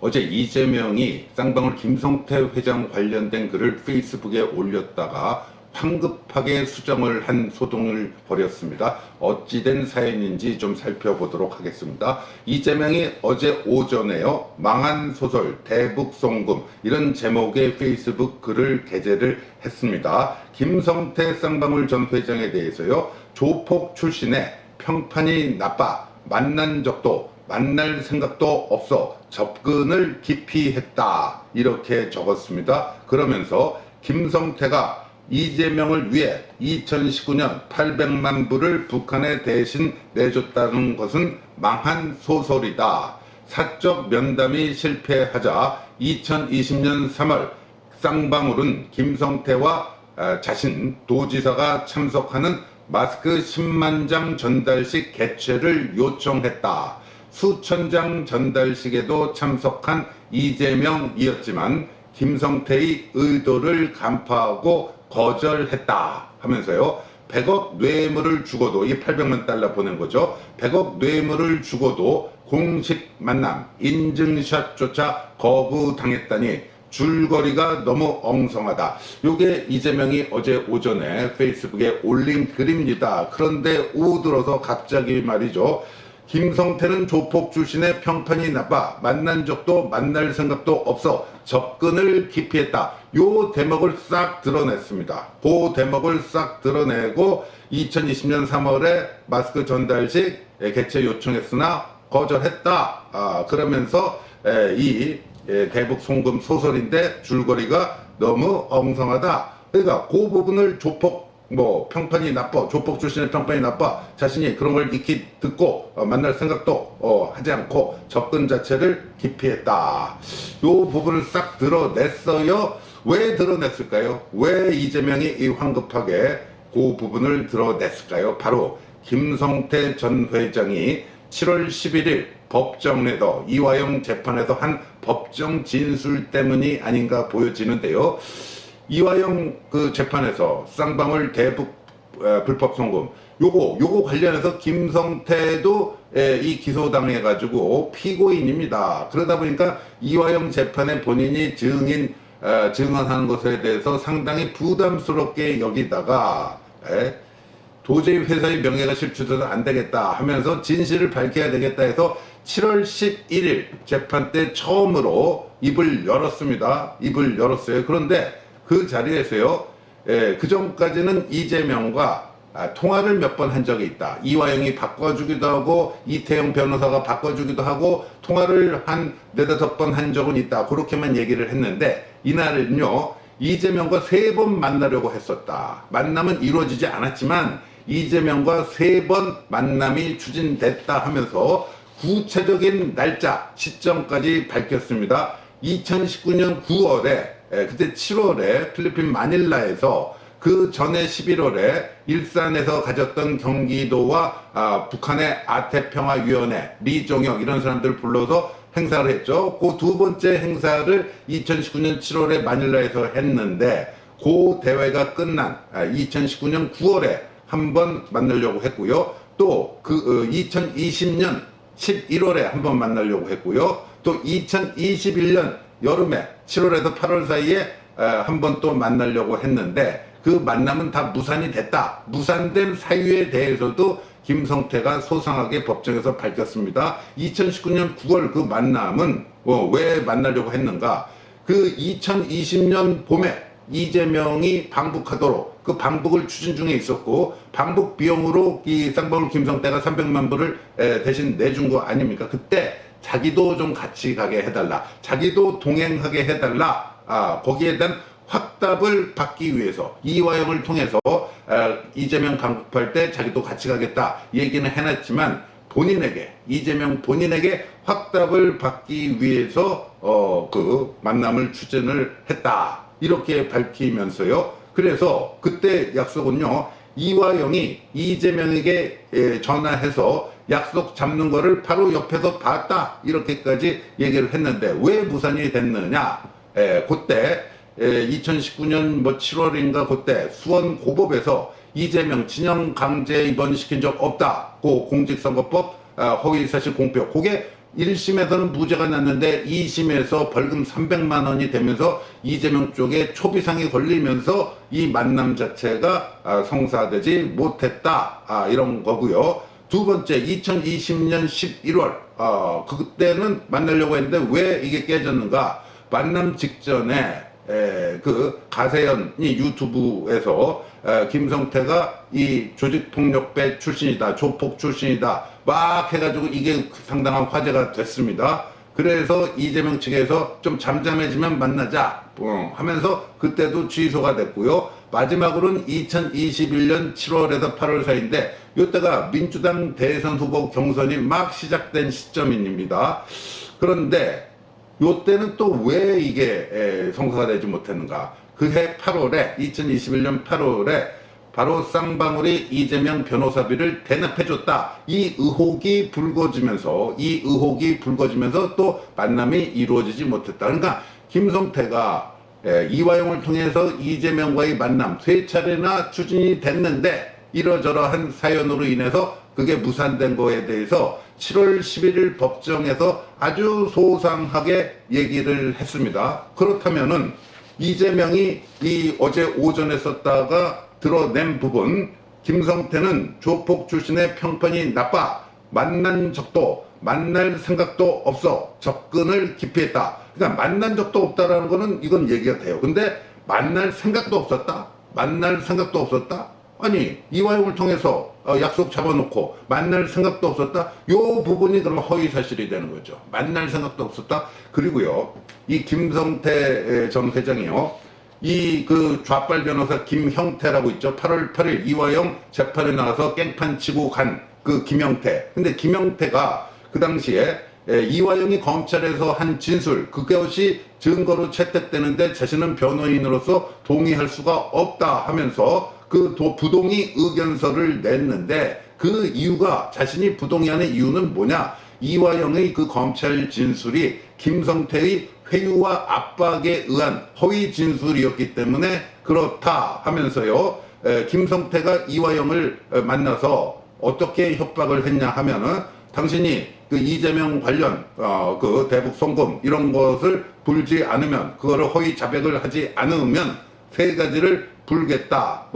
어제 이재명이 쌍방울 김성태 회장 관련된 글을 페이스북에 올렸다가 황급하게 수정을 한 소동을 벌였습니다. 어찌된 사연인지 좀 살펴보도록 하겠습니다. 이재명이 어제 오전에요, 망한 소설 대북송금 이런 제목의 페이스북 글을 게재를 했습니다. 김성태 쌍방울 전 회장에 대해서요, 조폭 출신의 평판이 나빠, 만난 적도 만날 생각도 없어, 접근을 기피 했다, 이렇게 적었습니다. 그러면서 김성태가 이재명을 위해 2019년 800만 불을 북한에 대신 내줬다는 것은 망한 소설이다. 사적 면담이 실패하자 2020년 3월 쌍방울은 김성태와 자신 도지사가 참석하는 마스크 10만 장 전달식 개최를 요청했다. 수천 장 전달식에도 참석한 이재명이었지만 김성태의 의도를 간파하고 거절했다 하면서요, 100억 뇌물을 주고도, 이 800만 달러 보낸 거죠. 100억 뇌물을 주고도 공식 만남, 인증샷조차 거부당했다니 줄거리가 너무 엉성하다. 요게 이재명이 어제 오전에 페이스북에 올린 글입니다. 그런데 오후 들어서 갑자기 말이죠, 김성태는 조폭 출신의 평판이 나빠, 만난 적도 만날 생각도 없어, 접근을 기피했다. 요 대목을 싹 드러냈습니다. 그 대목을 싹 드러내고 2020년 3월에 마스크 전달식 개최 요청했으나 거절했다. 그러면서 이 대북 송금 소설인데 줄거리가 너무 엉성하다. 그러니까 그 부분을 조폭 평판이 나빠, 조폭 출신의 평판이 나빠, 자신이 그런 걸 익히 듣고 만날 생각도 하지 않고 접근 자체를 기피했다. 요 부분을 싹 드러냈어요. 왜 드러냈을까요? 왜 이재명이 이 황급하게 그 부분을 드러냈을까요? 바로 김성태 전 회장이 7월 11일 법정에서 이화영 재판에서 한 법정 진술 때문이 아닌가 보여지는데요. 이화영 그 재판에서 쌍방울 대북 불법 송금 요거 관련해서 김성태도 이 기소당해가지고 피고인입니다. 그러다 보니까 이화영 재판에 본인이 증언하는 것에 대해서 상당히 부담스럽게 여기다가 도저히 회사의 명예가 실추돼서 안 되겠다 하면서 진실을 밝혀야 되겠다 해서 7월 11일 재판 때 처음으로 입을 열었습니다. 입을 열었어요. 그런데 그 자리에서요, 그 전까지는 이재명과 통화를 몇 번 한 적이 있다. 이화영이 바꿔주기도 하고 이태영 변호사가 바꿔주기도 하고 통화를 한 4-5번 한 적은 있다. 그렇게만 얘기를 했는데 이날은요, 이재명과 3번 만나려고 했었다. 만남은 이루어지지 않았지만 이재명과 3번 만남이 추진됐다 하면서 구체적인 날짜, 시점까지 밝혔습니다. 2019년 9월에, 그때 7월에 필리핀 마닐라에서, 그 전에 11월에 일산에서 가졌던 경기도와 북한의 아태평화위원회, 리종혁 이런 사람들을 불러서 행사를 했죠. 그 두 번째 행사를 2019년 7월에 마닐라에서 했는데, 그 대회가 끝난 2019년 9월에 한번 만나려고 했고요. 또 그 2020년 11월에 한번 만나려고 했고요. 또 2021년 여름에 7월에서 8월 사이에 한번 또 만나려고 했는데 그 만남은 다 무산이 됐다. 무산된 사유에 대해서도 김성태가 소상하게 법정에서 밝혔습니다. 2019년 9월 그 만남은 왜 만나려고 했는가? 그 2020년 봄에 이재명이 방북하도록 그 방북을 추진 중에 있었고, 방북 비용으로 이 쌍방울 김성태가 300만 불을 대신 내준 거 아닙니까? 그때 자기도 좀 같이 가게 해달라, 자기도 동행하게 해달라, 거기에 대한 확답을 받기 위해서 이화영을 통해서 이재명 방북할 때 자기도 같이 가겠다 얘기는 해놨지만, 이재명 본인에게 확답을 받기 위해서 그 만남을 추진을 했다, 이렇게 밝히면서요. 그래서 그때 약속은요, 이화영이 이재명에게 전화해서 약속 잡는 거를 바로 옆에서 봤다, 이렇게까지 얘기를 했는데 왜 무산이 됐느냐? 그때 2019년 7월인가 그때 수원 고법에서 이재명 진영 강제 입원시킨 적 없다, 그 공직선거법 허위사실 공표, 그게 1심에서는 무죄가 났는데 2심에서 벌금 300만 원이 되면서 이재명 쪽에 초비상이 걸리면서 이 만남 자체가 성사되지 못했다. 이런 거고요. 두 번째, 2020년 11월 그때는 만나려고 했는데 왜 이게 깨졌는가? 만남 직전에 그 가세연이 유튜브에서 김성태가 이 조직폭력배 출신이다, 조폭 출신이다 막 해가지고 이게 상당한 화제가 됐습니다. 그래서 이재명 측에서 좀 잠잠해지면 만나자 하면서 그때도 취소가 됐고요. 마지막으로는 2021년 7월에서 8월 사이인데 이때가 민주당 대선 후보 경선이 막 시작된 시점입니다. 그런데 요때는 또 왜 이게 성사가 되지 못했는가? 그해 8월에 2021년 8월에 바로 쌍방울이 이재명 변호사비를 대납해줬다. 이 의혹이 불거지면서 또 만남이 이루어지지 못했다. 그러니까 김성태가 이화영을 통해서 이재명과의 만남 3차례나 추진이 됐는데 이러저러한 사연으로 인해서 그게 무산된 거에 대해서 7월 11일 법정에서 아주 소상하게 얘기를 했습니다. 그렇다면은 이재명이 이 어제 오전에 썼다가 드러낸 부분, 김성태는 조폭 출신의 평판이 나빠, 만난 적도 만날 생각도 없어, 접근을 기피했다. 그러니까 만난 적도 없다라는 거는 이건 얘기가 돼요. 근데 만날 생각도 없었다? 만날 생각도 없었다? 아니, 이화영을 통해서 약속 잡아놓고 만날 생각도 없었다? 요 부분이 그러면 허위사실이 되는 거죠. 만날 생각도 없었다? 그리고요, 이 김성태 전 회장이요, 이 그 좌빨 변호사 김형태라고 있죠. 8월 8일 이화영 재판에 나가서 깽판 치고 간 그 김형태. 근데 김형태가 그 당시에 이화영이 검찰에서 한 진술, 그것이 증거로 채택되는데 자신은 변호인으로서 동의할 수가 없다 하면서 그 부동의 의견서를 냈는데 그 이유가, 자신이 부동의하는 이유는 뭐냐? 이화영의 그 검찰 진술이 김성태의 회유와 압박에 의한 허위 진술이었기 때문에 그렇다 하면서요, 김성태가 이화영을 만나서 어떻게 협박을 했냐 하면은, 당신이 그 이재명 관련 그 대북 송금 이런 것을 불지 않으면, 그거를 허위 자백을 하지 않으면 세 가지를 불겠다.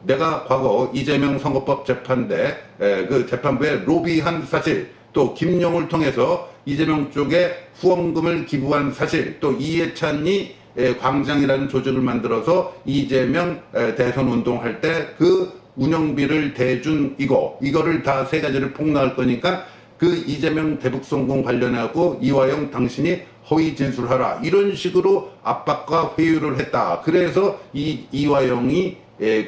내가 과거 이재명 선거법 재판대 그 재판부에 로비한 사실, 또 김용을 통해서 이재명 쪽에 후원금을 기부한 사실, 또 이해찬이 광장이라는 조직을 만들어서 이재명 대선 운동할 때 그 운영비를 대준 이거를 다 세 가지를 폭로할 거니까 그 이재명 대북 송금 관련하고 이화영 당신이 허위 진술하라, 이런 식으로 압박과 회유를 했다. 그래서 이화영이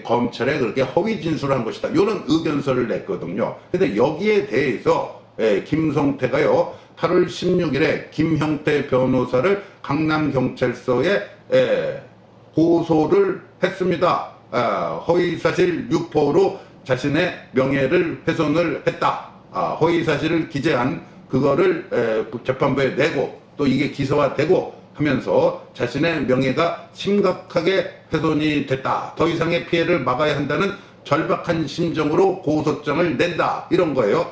검찰에 그렇게 허위 진술한 것이다, 이런 의견서를 냈거든요. 근데 여기에 대해서 김성태가요, 8월 16일에 김형태 변호사를 강남경찰서에 고소를 했습니다. 허위사실 유포로 자신의 명예를 훼손을 했다. 허위사실을 기재한 그거를 재판부에 내고 또 이게 기소화되고 하면서 자신의 명예가 심각하게 훼손이 됐다. 더 이상의 피해를 막아야 한다는 절박한 심정으로 고소장을 낸다. 이런 거예요.